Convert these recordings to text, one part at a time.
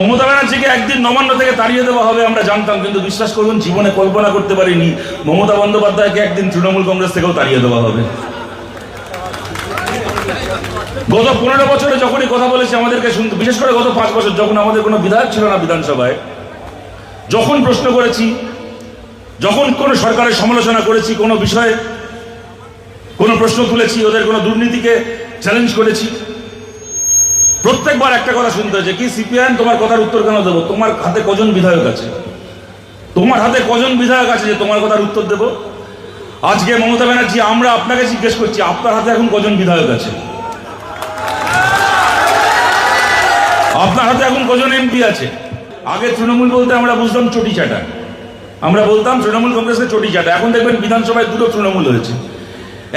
মমতা ব্যানার্জিকে একদিন নবান্ন থেকে তাড়িয়ে দেওয়া হবে আমরা জানতাম, কিন্তু বিশ্বাস করুন জীবনে কল্পনা করতে পারিনি মমতা বন্দ্যোপাধ্যায়কে একদিন তৃণমূল কংগ্রেস থেকেও তাড়িয়ে দেওয়া হবে। গত 15 বছরে যখনই কথা বলেছে আমাদেরকে শুনতে, বিশেষ করে গত 5 বছর যখন আমাদের কোনো বিধায়ক ছিল না বিধানসভায়, যখন প্রশ্ন করেছি, যখন কোনো সরকারের সমালোচনা করেছি, কোনো বিষয়ে কোনো প্রশ্ন তুলেছি, ওদের কোনো দুর্নীতিকে চ্যালেঞ্জ করেছি, প্রত্যেকবার একটা কথা শুনতে হয়েছে, কি সিপিআইএম তোমার কথার উত্তর কেন দেবো? তোমার হাতে কজন বিধায়ক আছে? তোমার হাতে কজন বিধায়ক আছে যে তোমার কথার উত্তর দেব? আজকে মমতা ব্যানার্জি আমরা আপনাকে জিজ্ঞেস করছি, আপনার হাতে এখন কজন বিধায়ক আছে? আপনার হাতে এখন কজন এমপি আছে? আগে তৃণমূল বলতে আমরা বুঝতাম চটি চাটা, আমরা বলতাম তৃণমূল কংগ্রেসকে চটি চাটা। এখন দেখবেন বিধানসভায় দুটো তৃণমূল হয়েছে।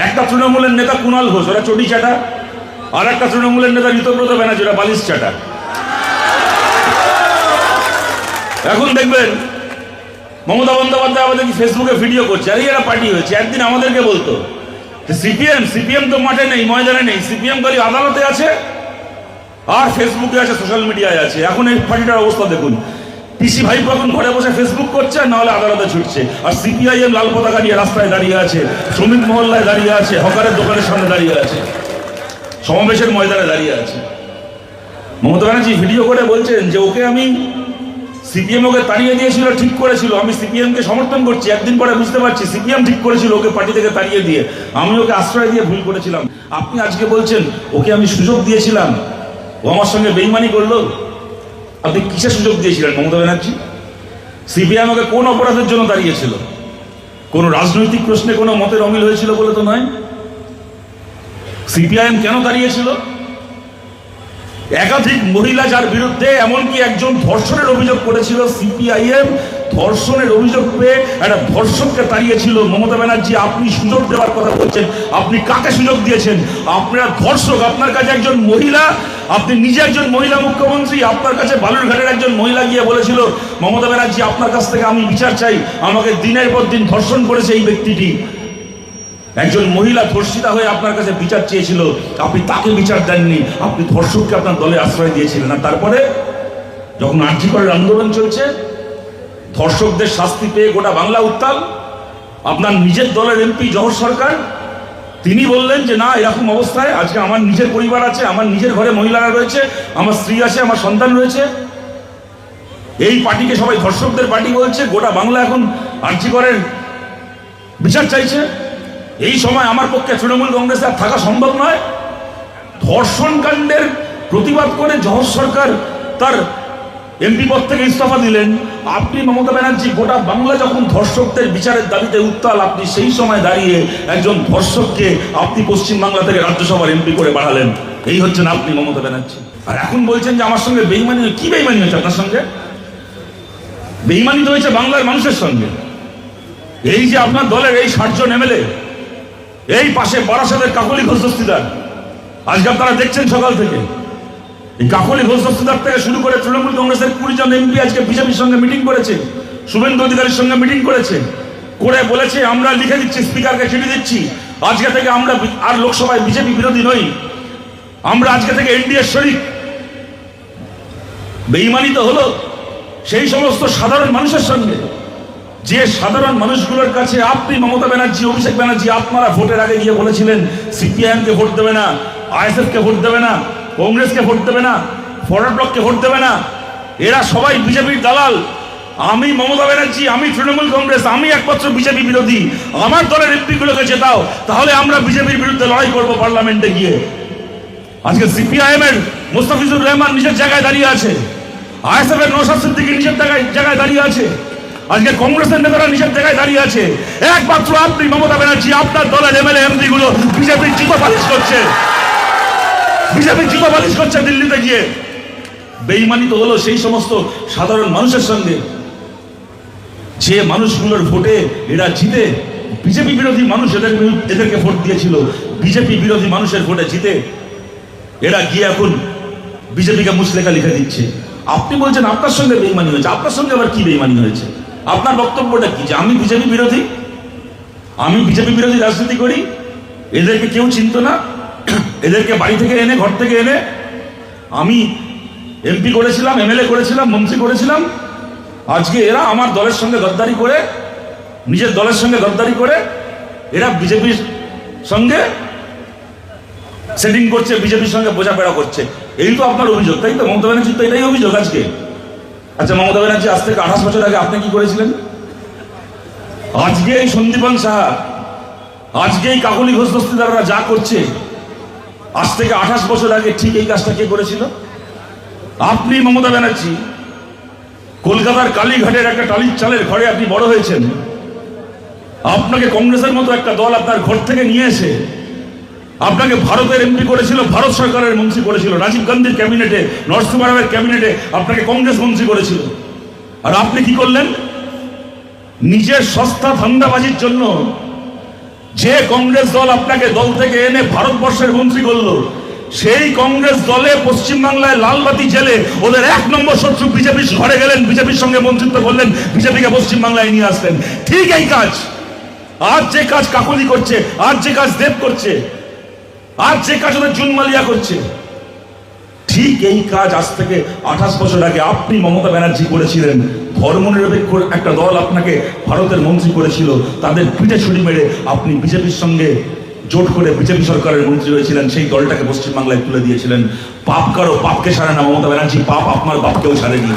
একটা তৃণমূলের নেতা কুণাল ঘোষ, ওরা চটি চাটা, আর একটা তৃণমূলের নেতা ঋতব্রত ব্যানার্জি, ওরা বালিশ চাটা। এখন দেখবেন মমতা বন্দ্যোপাধ্যায় আমাদের কি ফেসবুকে ভিডিও করছে, আরে এরা পার্টি হয়েছে। একদিন আমাদেরকে বলতো সিপিএম তো মাঠে নেই, ময়দানে নেই, সিপিএম খালি আদালতে আছে আর ফেসবুকে আছে, সোশ্যাল মিডিয়ায় আছে। এখন এই পার্টিটার অবস্থা দেখুন, পিসি ভাইপো এখন ঘরে বসে ফেসবুক করছে, নাহলে আদালতে ছুটছে, আর সিপিআইএম লাল পতাকা নিয়ে রাস্তায় দাঁড়িয়ে আছে, শ্রমিক মহল্লায় দাঁড়িয়ে আছে, হকারের দোকানের সামনে দাঁড়িয়ে আছে, সমাবেশের ময়দানে দাঁড়িয়ে আছে। মমতা ব্যানার্জি ভিডিও করে বলছেন যে ওকে আমি সিপিএম ওকে তাড়িয়ে দিয়েছিল, ঠিক করেছিল, আমি সিপিএমকে সমর্থন করছি। একদিন পরে বুঝতে পারছি সিপিএম ঠিক করেছিল ওকে পার্টি থেকে তাড়িয়ে দিয়ে, আমি ওকে আশ্রয় দিয়ে ভুল করেছিলাম। আপনি আজকে বলছেন ওকে আমি সুযোগ দিয়েছিলাম, ও আমার সঙ্গে বেইমানি করলো। আপনি কিসের সুযোগ দিয়েছিলেন মমতা ব্যানার্জি? সিপিএম ওকে কোন অপরাধের জন্য দাঁড়িয়েছিল? কোন রাজনৈতিক প্রশ্নে কোনো মতের অমিল হয়েছিল বলে তো নয়। সিপিআইএম কেন দাঁড়িয়েছিল? একাধিক মহিলা যার বিরুদ্ধে এমনকি একজন ধর্ষণের অভিযোগ করেছিল, সিপিআইএম ধর্ষণের অভিযোগ পেয়ে একটা ধর্ষককে তাড়িয়েছিল। মমতা ব্যানার্জি আপনি সুযোগ দেওয়ার কথা বলছেন, আপনি কাকে সুযোগ দিয়েছেন? আপনার ধর্ষক, আপনার কাছে একজন মহিলা, আপনি নিজে একজন মহিলা মুখ্যমন্ত্রী, আপনার কাছে বালুরঘাটের একজন মহিলা গিয়ে বলেছিল মমতা ব্যানার্জি আপনার কাছ থেকে আমি বিচার চাই, আমাকে দিনের পর দিন ধর্ষণ করেছে এই ব্যক্তিটি। একজন মহিলা ধর্ষিতা হয়ে আপনার কাছে বিচার চেয়েছিল, আপনি তাকে বিচার দেননি, আপনি ধর্ষককে আপনার দলে আশ্রয় দিয়েছিলেন। আর তারপরে যখন আরজি করের আন্দোলন চলছে, ধর্ষকদের শাস্তি পেয়ে গোটা বাংলা উত্তাল, আপনার নিজের দলের এমপি জহর সরকার তিনি বললেন যে না, এরকম অবস্থায় আজকে আমার নিজের পরিবার আছে, আমার নিজের ঘরে মহিলারা রয়েছে, আমার স্ত্রী আছে, আমার সন্তান রয়েছে, এই পার্টিকে সবাই ধর্ষকদের পার্টি বলছে, গোটা বাংলা এখন আরজি করের বিচার চাইছে। এই সময় আমার পক্ষে তৃণমূল কংগ্রেসে আর থাকা সম্ভব নয়। ধর্ষণ কাণ্ডের প্রতিবাদ করে জহর সরকার তার এমপি পদ থেকে ইস্তফা দিলেন। আপনি মমতা ব্যানার্জি গোটা বাংলা যখন ধর্ষকদের বিচারের দাবিতে উত্তাল, আপনি সেই সময় দাঁড়িয়ে একজন ধর্ষককে আপনি পশ্চিমবাংলা থেকে রাজ্যসভার এমপি করে বাড়ালেন। এই হচ্ছেন আপনি মমতা ব্যানার্জি। আর এখন বলছেন যে আমার সঙ্গে বেইমানি। কি বেইমানি হয়েছে আপনার সঙ্গে? বেইমানি তো হয়েছে বাংলার মানুষের সঙ্গে। এই যে আপনার দলের এই 60 জন এমএলএ, এই পাশে বারাসাতের কাকলি ঘোষ দস্তিদার, আজকে আপনারা দেখছেন সকাল থেকে এই কাকলি ঘোষ দস্তিদার থেকে শুরু করে তৃণমূল কংগ্রেসের 20 জন এমপি আজকে বিজেপির সঙ্গে মিটিং করেছে, শুভেন্দু অধিকারীর সঙ্গে মিটিং করেছে, করে বলেছে আমরা লিখে দিচ্ছি, স্পিকারকে চিঠি দিচ্ছি, আজকে থেকে আমরা আর লোকসভায় বিজেপি বিরোধী নই, আমরা আজকে থেকে এনডিএর শরিক। বেইমানি তো হলো সেই সমস্ত সাধারণ মানুষের সঙ্গে, যে সাধারণ মানুষগুলোর কাছে আপনি মমতা ব্যানার্জি, অভিষেক ব্যানার্জি আপনারা ভোটের আগে গিয়ে বলেছিলেন সিপিআইএমকে ভোট দেবে না, আইএসএফকে ভোট দেবে না, কংগ্রেসকে ভোট দেবে না, ফরওয়ার্ড ব্লককে ভোট দেবে না, এরা সবাই বিজেপির দালাল। আমি মমতা ব্যানার্জি, আমি তৃণমূল কংগ্রেস, আমি একমাত্র বিজেপি বিরোধী, আমার দলের এমপিগুলোকে জেতাও, তাহলে আমরা বিজেপির বিরুদ্ধে লড়াই করব পার্লামেন্টে গিয়ে। আজকে সিপিআইএম এর মোস্তাফিজুর রহমান নিজের জায়গায় দাঁড়িয়ে আছে, আইএসএফ এর নওশাদ সিদ্দিকী নিজের জায়গায় দাঁড়িয়ে আছে, আজকে কংগ্রেসের নেতারা নিজের জায়গায় দাঁড়িয়ে আছে। একমাত্র আপনি মমতা ব্যানার্জি, আপনার দলের এমএলএ এমপি গুলো বিজেপির জুতো পালিশ করছে, বিজেপির জুতো পালিশ করছে দিল্লিতে গিয়ে। বেইমানি তো হলো সেই সমস্ত সাধারণ মানুষের সঙ্গে, যে মানুষগুলোর ভোটে এরা জিতে, বিজেপি বিরোধী মানুষ এদেরকে ভোট দিয়েছিল, বিজেপি বিরোধী মানুষের ভোটে জিতে এরা গিয়ে এখন বিজেপিকে মুচলেখা লিখে দিচ্ছে। আপনি বলছেন আপনার সঙ্গে বেইমানি হয়েছে, আপনার সঙ্গে আবার কি বেইমানি হয়েছে? আপনার বক্তব্যটা কি যে আমি বিজেপি বিরোধী, আমি বিজেপি বিরোধী রাজনীতি করি, এদেরকে কেউ চিনত না, এদেরকে বাড়ি থেকে এনে, ঘর থেকে এনে আমি এমপি করেছিলাম, এমএলএ করেছিলাম, মন্ত্রী করেছিলাম। আজকে এরা আমার দলের সঙ্গে গদ্দারি করে, নিজের দলের সঙ্গে গদ্দারি করে এরা বিজেপির সঙ্গে সেটিং করছে, বিজেপির সঙ্গে বোঝাপড়া করছে। এই তো আপনার অভিযোগ, তাই তো? মমতা ব্যানার্জির তো এটাই অভিযোগ আজকে। আচ্ছা, মমতা ব্যানার্জি আজ থেকে 28 বছর আগে আপনি কি করেছিলেন? আজকে এই সন্দীপন সাহা, আজকে এই কাকলি ঘোষ দস্তিদাররা যা করছে, আজ থেকে 28 বছর আগে ঠিক এই কাজটা কে করেছিল? আপনি মমতা ব্যানার্জি। কলকাতার কালীঘাটের একটা টালির চালের ঘরে আপনি বড় হয়েছেন। আপনাকে কংগ্রেসের মতো একটা দল আপনার ঘর থেকে নিয়ে এসে আপনাকে ভারতের এমপি করেছিল, ভারত সরকারের মন্ত্রী করেছিল, রাজীব গান্ধীর ক্যাবিনেটে, নরসিংহ ক্যাবিনেটে আপনাকে কংগ্রেস মন্ত্রী করেছিল। আর আপনি কি করলেন? নিজের সস্তা ধান্দাবাজির জন্য যে কংগ্রেস দল আপনাকে দল থেকে এনে ভারতবর্ষের মন্ত্রী করলো, সেই কংগ্রেস দলে পশ্চিমবাংলায় লালবাতি জেলে ওদের 1 নম্বর শত্রু বিজেপির ঘরে গেলেন, বিজেপির সঙ্গে মন্ত্রিত্ব করলেন, বিজেপিকে পশ্চিমবাংলায় নিয়ে আসলেন। ঠিক এই কাজ আজ যে কাজ কাকলি করছে, আজ যে কাজ দেব করছে, আজ যে কাজ ওদের জুনমালিয়া করছে, ঠিক এই কাজ আজ থেকে 28 বছর আগে আপনি মমতা ব্যানার্জি করেছিলেন। ধর্মনিরপেক্ষ একটা দল আপনাকে ভারতের মন্ত্রী করেছিল, তাদের পিঠে ছুরি মেরে আপনি বিজেপির সঙ্গে জোট করে বিজেপি সরকারের মন্ত্রী হয়েছিলেন, সেই দলটাকে পশ্চিমবাংলায় তুলে দিয়েছিলেন। পাপ কারো পাপকে সারে না মমতা ব্যানার্জি, পাপ আপনার বাপকেও সারেনি।